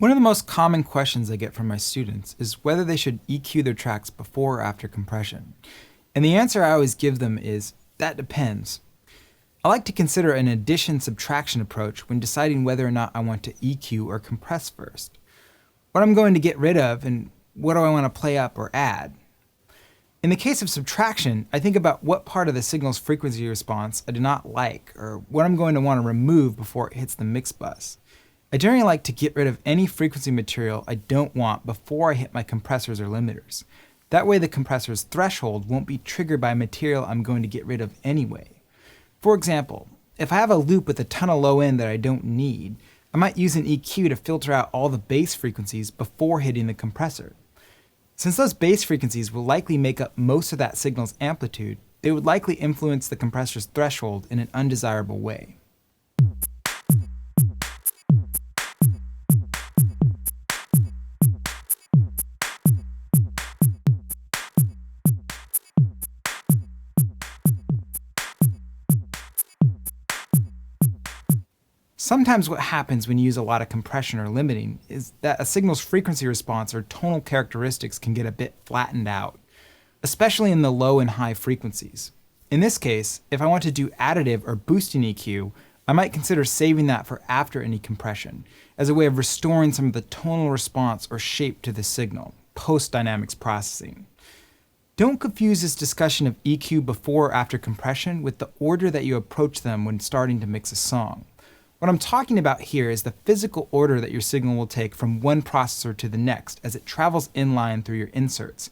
One of the most common questions I get from my students is whether they should EQ their tracks before or after compression. And the answer I always give them is, that depends. I like to consider an addition-subtraction approach when deciding whether or not I want to EQ or compress first. What I'm going to get rid of and what do I want to play up or add. In the case of subtraction, I think about what part of the signal's frequency response I do not like, or what I'm going to want to remove before it hits the mix bus. I generally like to get rid of any frequency material I don't want before I hit my compressors or limiters. That way the compressor's threshold won't be triggered by material I'm going to get rid of anyway. For example, if I have a loop with a ton of low end that I don't need, I might use an EQ to filter out all the bass frequencies before hitting the compressor. Since those bass frequencies will likely make up most of that signal's amplitude, they would likely influence the compressor's threshold in an undesirable way. Sometimes what happens when you use a lot of compression or limiting is that a signal's frequency response or tonal characteristics can get a bit flattened out, especially in the low and high frequencies. In this case, if I want to do additive or boosting EQ, I might consider saving that for after any compression, as a way of restoring some of the tonal response or shape to the signal, post-dynamics processing. Don't confuse this discussion of EQ before or after compression with the order that you approach them when starting to mix a song. What I'm talking about here is the physical order that your signal will take from one processor to the next as it travels inline through your inserts,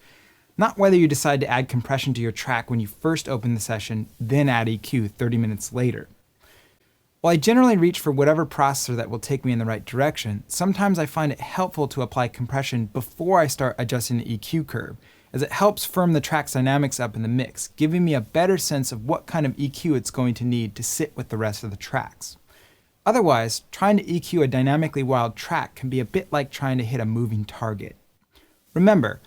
not whether you decide to add compression to your track when you first open the session, then add EQ 30 minutes later. While I generally reach for whatever processor that will take me in the right direction, sometimes I find it helpful to apply compression before I start adjusting the EQ curve, as it helps firm the track's dynamics up in the mix, giving me a better sense of what kind of EQ it's going to need to sit with the rest of the tracks. Otherwise, trying to EQ a dynamically wild track can be a bit like trying to hit a moving target. Remember,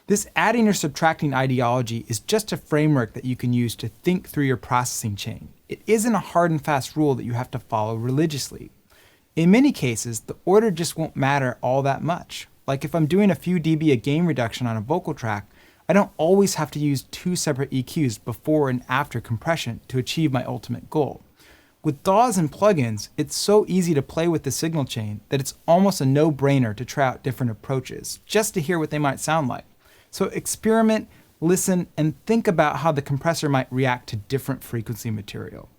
this adding or subtracting ideology is just a framework that you can use to think through your processing chain. It isn't a hard and fast rule that you have to follow religiously. In many cases, the order just won't matter all that much. Like if I'm doing a few dB of gain reduction on a vocal track, I don't always have to use two separate EQs before and after compression to achieve my ultimate goal. With DAWs and plugins, it's so easy to play with the signal chain that it's almost a no-brainer to try out different approaches, just to hear what they might sound like. So experiment, listen, and think about how the compressor might react to different frequency material.